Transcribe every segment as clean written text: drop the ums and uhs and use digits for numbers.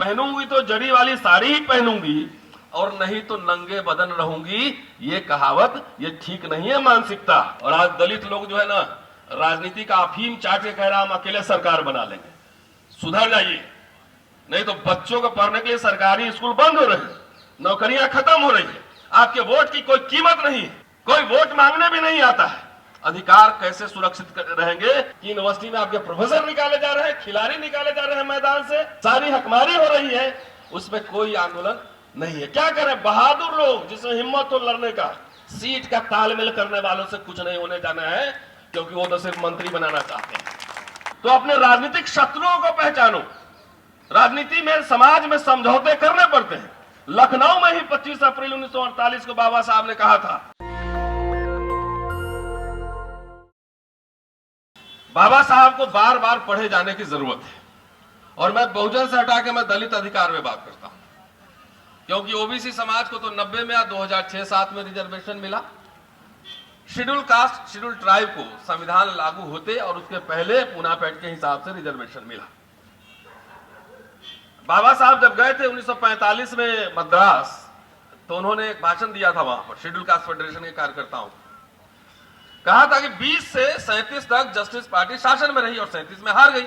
पहनूंगी तो जरी वाली साड़ी ही पहनूंगी और नहीं तो नंगे बदन रहूंगी, ये कहावत ये ठीक नहीं है मानसिकता। और आज दलित लोग जो है ना, राजनीति का अफीम चाट के कह रहा हम अकेले सरकार बना लेंगे। सुधर जाइए, नहीं तो बच्चों को पढ़ने के लिए सरकारी स्कूल बंद हो रहे हैं, नौकरियां खत्म हो रही है, आपके वोट की कोई कीमत नहीं है, कोई वोट मांगने भी नहीं आता है। अधिकार कैसे सुरक्षित रहेंगे कि यूनिवर्सिटी में आपके प्रोफेसर निकाले जा रहे हैं, खिलाड़ी निकाले जा रहे हैं मैदान से, सारी हकमारी हो रही है, उसमें कोई आंदोलन नहीं है। क्या करें बहादुर लोग जिसमें हिम्मत हो लड़ने का, सीट का तालमेल करने वालों से कुछ नहीं होने जाना है, क्योंकि वो तो सिर्फ मंत्री बनाना चाहते हैं। तो अपने राजनीतिक शत्रुओं को पहचानो। राजनीति में समाज में समझौते करने पड़ते हैं। लखनऊ में ही 25 अप्रैल 1948 को बाबा साहब ने कहा था, बाबा साहब को बार बार पढ़े जाने की जरूरत है। और मैं बहुजन से हटा के मैं दलित अधिकार में बात करता हूं, क्योंकि ओबीसी समाज को तो 90 में या 2006-07 में रिजर्वेशन मिला। शेड्यूल कास्ट शेड्यूल ट्राइब को संविधान लागू होते और उसके पहले पूनापेट के हिसाब से रिजर्वेशन मिला। बाबा साहब जब गए थे 1945 में मद्रास, तो उन्होंने एक भाषण दिया था वहां पर शेड्यूल कास्ट फेडरेशन के कार्यकर्ताओं को। कहा था कि 20 से 37 तक जस्टिस पार्टी शासन में रही और 37 में हार गई।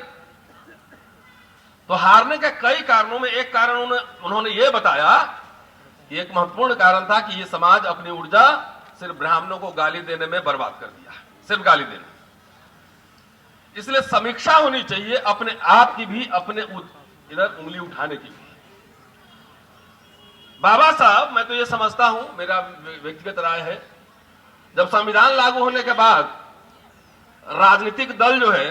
तो हारने के कई कारणों में एक कारण उन्होंने ये बताया कि एक महत्वपूर्ण कारण था कि ये समाज अपनी ऊर्जा सिर्फ ब्राह्मणों को गाली देने में बर्बाद कर दिया, सिर्फ गाली देने। इसलिए समीक्षा होनी चाहिए अपने आप की भी, अपने इधर उंगली उठाने की भी। बाबा साहब, मैं तो ये समझता हूं, मेरा व्यक्तिगत राय है, जब संविधान लागू होने के बाद राजनीतिक दल जो है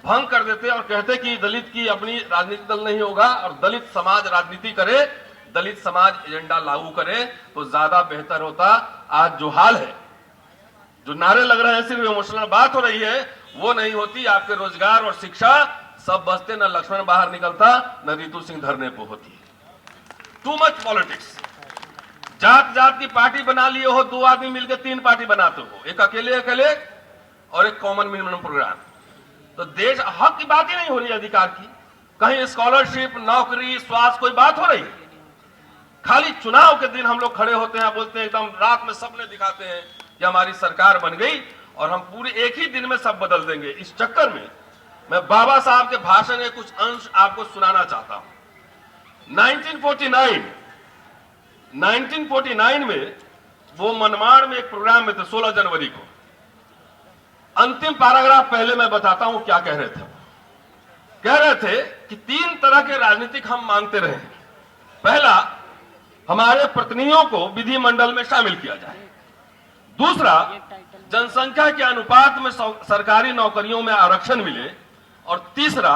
भंग कर देते और कहते कि दलित की अपनी राजनीतिक दल नहीं होगा और दलित समाज राजनीति करे, दलित समाज एजेंडा लागू करे, तो ज्यादा बेहतर होता। आज जो हाल है, जो नारे लग रहे हैं, सिर्फ इमोशनल बात हो रही है, वो नहीं होती। आपके रोजगार और शिक्षा सब बचते, न लक्ष्मण बाहर निकलता, न रितु सिंह धरने पर होती। Too much politics. जात जात की पार्टी बना लिए हो, 2 आदमी मिलकर 3 पार्टी बनाते हो, एक अकेले और एक कॉमन मिनिमम प्रोग्राम। तो देश हक की बात ही नहीं हो रही, अधिकार की। कहीं स्कॉलरशिप, नौकरी, स्वास्थ्य कोई बात हो रही है? खाली चुनाव के दिन हम लोग खड़े होते हैं, बोलते हैं एकदम रात में सपने दिखाते हैं कि हमारी सरकार बन गई और हम पूरे एक ही दिन में सब बदल देंगे। इस चक्कर में मैं बाबा साहब के भाषण के कुछ अंश आपको सुनाना चाहता हूं। 1949 में वो मनमाड़ में एक प्रोग्राम में थे, 16 जनवरी को। अंतिम पैराग्राफ पहले मैं बताता हूं क्या कह रहे थे। कह रहे थे कि 3 तरह के राजनीतिक हम मांगते रहे। पहला, हमारे प्रतिनिधियों को विधिमंडल में शामिल किया जाए। दूसरा, जनसंख्या के अनुपात में सरकारी नौकरियों में आरक्षण मिले। और तीसरा,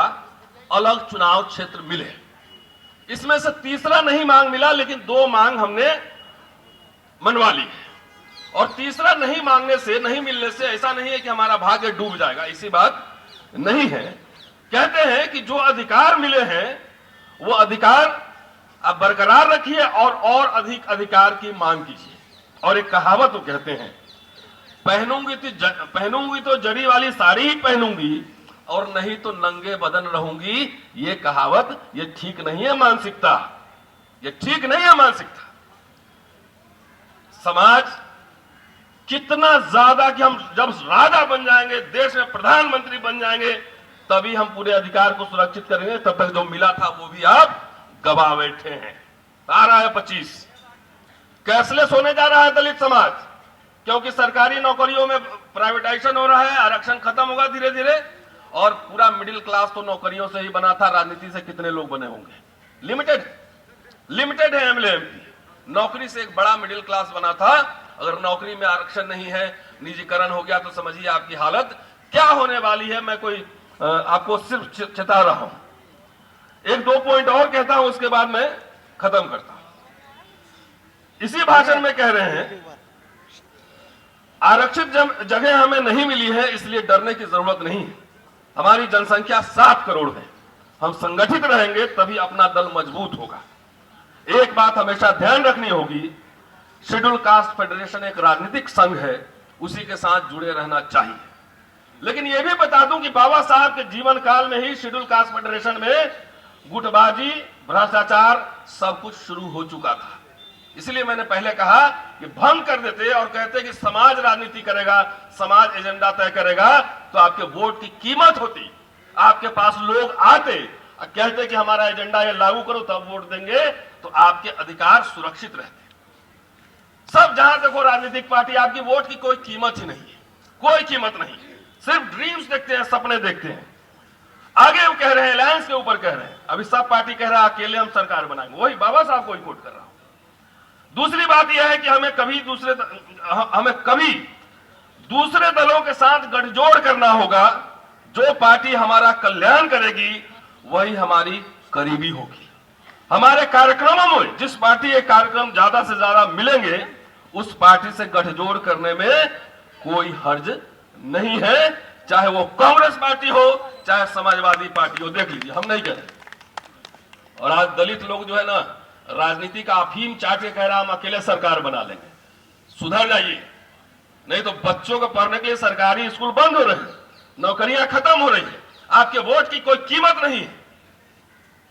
अलग चुनाव क्षेत्र मिले। इसमें से तीसरा नहीं मांग मिला, लेकिन 2 मांग हमने मनवा ली। और तीसरा नहीं मांगने से, नहीं मिलने से ऐसा नहीं है कि हमारा भाग्य डूब जाएगा, ऐसी बात नहीं है। कहते हैं कि जो अधिकार मिले हैं वो अधिकार आप बरकरार रखिए और अधिक अधिकार की मांग कीजिए। और एक कहावत वो कहते हैं, पहनूंगी तो जरी वाली साड़ी ही पहनूंगी और नहीं तो नंगे बदन रहूंगी। ये कहावत ये ठीक नहीं है मानसिकता, ये ठीक नहीं है मानसिकता। समाज कितना ज्यादा कि हम जब राजा बन जाएंगे, देश में प्रधानमंत्री बन जाएंगे, तभी हम पूरे अधिकार को सुरक्षित करेंगे। तब तक जो मिला था वो भी आप गवा बैठे हैं। आ रहा है 25, कैशलेस होने जा रहा है दलित समाज, क्योंकि सरकारी नौकरियों में प्राइवेटाइजेशन हो रहा है, आरक्षण खत्म होगा धीरे धीरे। और पूरा मिडिल क्लास तो नौकरियों से ही बना था, राजनीति से कितने लोग बने होंगे? लिमिटेड है एमएलए एमपी। नौकरी से एक बड़ा मिडिल क्लास बना था। अगर नौकरी में आरक्षण नहीं है, निजीकरण हो गया, तो समझिए आपकी हालत क्या होने वाली है। मैं कोई आपको सिर्फ चेता रहा हूं। 1-2 पॉइंट और कहता हूं, उसके बाद मैं खत्म करता हूं। इसी भाषण में कह रहे हैं, आरक्षित जगह हमें नहीं मिली है, इसलिए डरने की जरूरत नहीं है। हमारी जनसंख्या 7 करोड़ है, हम संगठित रहेंगे तभी अपना दल मजबूत होगा। एक बात हमेशा ध्यान रखनी होगी, शेड्यूल कास्ट फेडरेशन एक राजनीतिक संघ है, उसी के साथ जुड़े रहना चाहिए। लेकिन यह भी बता दूं कि बाबा साहब के जीवन काल में ही शेड्यूल कास्ट फेडरेशन में गुटबाजी, भ्रष्टाचार सब कुछ शुरू हो चुका था। इसलिए मैंने पहले कहा कि भंग कर देते और कहते कि समाज राजनीति करेगा, समाज एजेंडा तय करेगा, तो आपके वोट की कीमत होती। आपके पास लोग आते और कहते कि हमारा एजेंडा ये लागू करो, तब वोट देंगे, तो आपके अधिकार सुरक्षित रहते। सब जहां देखो राजनीतिक पार्टी, आपकी वोट की कोई कीमत ही नहीं है, कोई कीमत नहीं, सिर्फ ड्रीम्स देखते हैं, सपने देखते हैं। आगे वो कह रहे हैं, अलायंस के ऊपर कह रहे हैं, अभी सब पार्टी कह रहा है अकेले हम सरकार बनाएंगे, वही बाबा साहब को ही कोट कर रहा हूं। दूसरी बात यह है कि हमें कभी दूसरे दलों के साथ गठजोड़ करना होगा। जो पार्टी हमारा कल्याण करेगी वही हमारी करीबी होगी। हमारे कार्यक्रमों में जिस पार्टी के कार्यक्रम ज्यादा से ज्यादा मिलेंगे, उस पार्टी से गठजोड़ करने में कोई हर्ज नहीं है, चाहे वो कांग्रेस पार्टी हो, चाहे समाजवादी पार्टी हो। देख लीजिए, हम नहीं कह रहे। और आज दलित लोग जो है ना, राजनीति का अफीम चाट के कह रहा हम अकेले सरकार बना लेंगे। सुधर जाइए, नहीं तो बच्चों को पढ़ने के लिए सरकारी स्कूल बंद हो रहे हैं, नौकरियां खत्म हो रही है, आपके वोट की कोई कीमत नहीं है,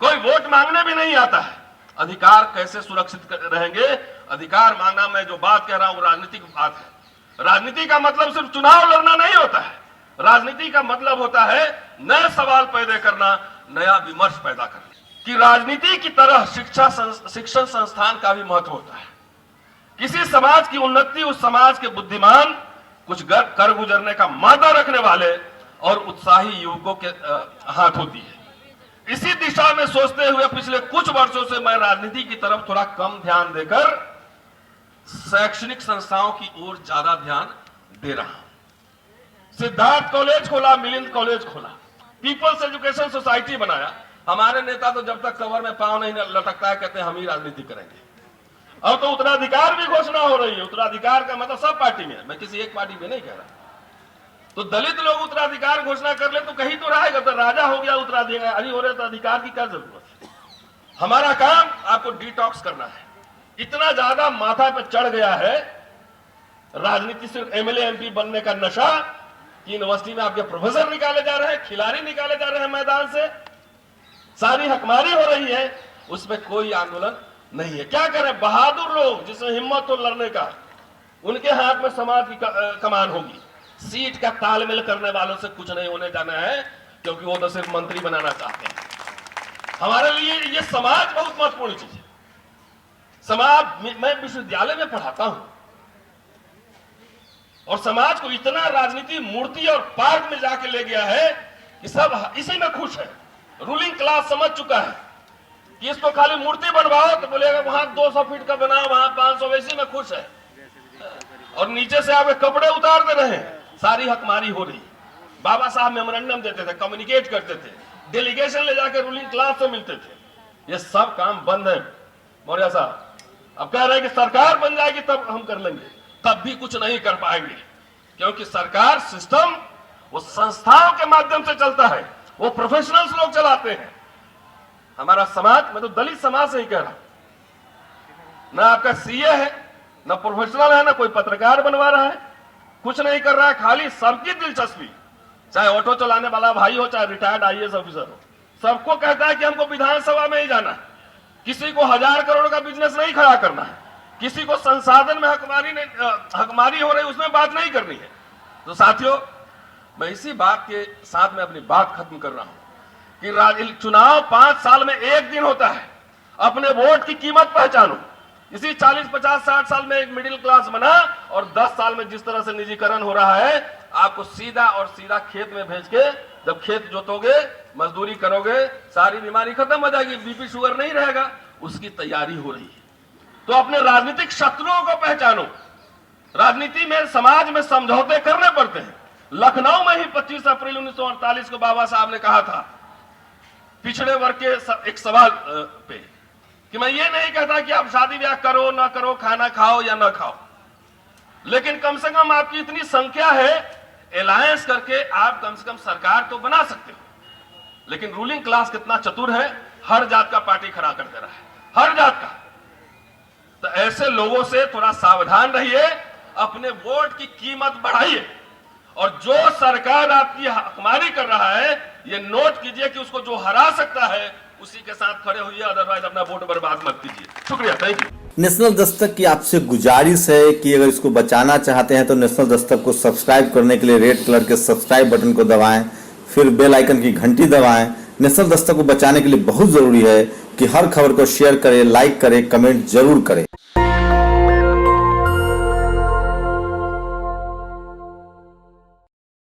कोई वोट मांगने भी नहीं आता है। अधिकार कैसे सुरक्षित रहेंगे? अधिकार मांगना, मैं जो बात कह रहा हूं राजनीतिक बात है। राजनीति का मतलब सिर्फ चुनाव लड़ना नहीं होता है। राजनीति का मतलब होता है नए सवाल पैदा करना, नया विमर्श पैदा करना। कि राजनीति की तरह शिक्षण संस्थान का भी महत्व होता है। किसी समाज की उन्नति उस समाज के बुद्धिमान, कुछ कर गुजरने का मादा रखने वाले और उत्साही युवकों के हाथ होती है। इसी दिशा में सोचते हुए पिछले कुछ वर्षों से मैं राजनीति की तरफ थोड़ा कम ध्यान देकर शैक्षणिक संस्थाओं की ओर ज्यादा ध्यान दे रहा हूं। सिद्धार्थ कॉलेज खोला, मिलिंद कॉलेज खोला, पीपल्स एजुकेशन सोसाइटी बनाया। हमारे नेता तो जब तक कमर में पांव नहीं लटकता है कहते हैं हम ही राजनीति करेंगे। अब तो उत्तराधिकार भी घोषणा हो रही है। उत्तराधिकार का मतलब सब पार्टी में है, मैं किसी एक पार्टी में नहीं कह रहा। तो दलित लोग उत्तराधिकार घोषणा कर ले तो कहीं तो रहेगा, तो राजा हो गया उत्तराधिकारी हो रहे, तो अधिकार की क्या जरूरत है? हमारा काम आपको डिटॉक्स करना है। इतना ज्यादा माथा पे चढ़ गया है राजनीति, सिर्फ एमएलए एमपी बनने का नशा, कि यूनिवर्सिटी में आपके प्रोफेसर निकाले जा रहे हैं, खिलाड़ी निकाले जा रहे हैं मैदान से, सारी हकमारी हो रही है, उसमें कोई आंदोलन नहीं है। क्या करें? बहादुर लोग जिसमें हिम्मत हो लड़ने का, उनके हाथ में समाज की कमान होगी। सीट का तालमेल करने वालों से कुछ नहीं होने जाना है, क्योंकि वो तो सिर्फ मंत्री बनाना चाहते हैं। हमारे लिए ये समाज बहुत महत्वपूर्ण चीज है। समाज, मैं विश्वविद्यालय में पढ़ाता हूं और समाज को इतना राजनीति मूर्ति और पार्क में जाके ले गया है कि सब इसी में खुश है। रूलिंग क्लास समझ चुका है कि इसको खाली मूर्ति बनवाओ तो बोलेगा वहां 200 फीट का बनाओ, वहां 500, वैसे में खुश है। और नीचे से आपके कपड़े उतार दे रहे हैं, सारी हकमारी हो रही। बाबा साहब मेमोरेंडम देते थे, कम्युनिकेट करते थे, डेलीगेशन ले जाकर रूलिंग क्लास से मिलते थे। ये सब काम बंद है मौर्य साहब। अब कह रहे हैं कि सरकार बन जाएगी तब हम कर लेंगे, तब भी कुछ नहीं कर पाएंगे, क्योंकि सरकार सिस्टम वो संस्थाओं के माध्यम से चलता है, वो प्रोफेशनल्स लोग चलाते हैं। हमारा समाज, मैं तो दलित समाज से ही कह रहा हूं, ना आपका सीए है, ना प्रोफेशनल है, ना कोई पत्रकार बनवा रहा है, कुछ नहीं कर रहा है, खाली सबकी दिलचस्पी, चाहे ऑटो चलाने वाला भाई हो, चाहे रिटायर्ड आईएएस ऑफिसर हो, सबको कहता है कि हमको विधानसभा में ही जाना है। किसी को 1000 करोड़ का बिजनेस नहीं खड़ा करना है, किसी को संसाधन में हकमारी हो रही उसमें बात नहीं करनी है। तो साथियों, मैं इसी बात के साथ में अपनी बात खत्म कर रहा हूं कि चुनाव 5 साल में एक दिन होता है। अपने वोट की कीमत पहचानो। इसी 40, 50, 60 साल में एक मिडिल क्लास बना, और 10 साल में जिस तरह से निजीकरण हो रहा है, आपको सीधा और सीधा खेत में भेज के, जब खेत जोतोगे, मजदूरी करोगे, सारी बीमारी खत्म हो जाएगी, बीपी शुगर नहीं रहेगा, उसकी तैयारी हो रही है। तो अपने राजनीतिक शत्रुओं को पहचानो। राजनीति में, समाज में समझौते करने पड़ते हैं। लखनऊ में ही 25 अप्रैल 1948 को बाबा साहब ने कहा था पिछड़े वर्ग के एक सवाल पे कि मैं ये नहीं कहता कि आप शादी ब्याह करो ना करो, खाना खाओ या ना खाओ, लेकिन कम से कम आपकी इतनी संख्या है, अलायंस करके आप कम से कम सरकार तो बना सकते हो। लेकिन रूलिंग क्लास कितना चतुर है, हर जात का पार्टी खड़ा कर दे रहा है, हर जात का। तो ऐसे लोगों से थोड़ा सावधान रहिए, अपने वोट की कीमत बढ़ाइए, और जो सरकार आपकी हकमारी कर रहा है, ये नोट कीजिए कि उसको जो हरा सकता है उसी के साथ खड़े होइए, अदरवाइज अपना वोट बर्बाद मत कीजिए। शुक्रिया, थैंक यू। नेशनल दस्तक की आपसे गुजारिश है कि अगर इसको बचाना चाहते हैं तो नेशनल दस्तक को सब्सक्राइब करने के लिए रेड कलर के सब्सक्राइब बटन को दबाएं, फिर बेल आइकन की घंटी दबाएं। नेशनल दस्तक को बचाने के लिए बहुत जरूरी है कि हर खबर को शेयर करें, लाइक करें, कमेंट जरूर करें।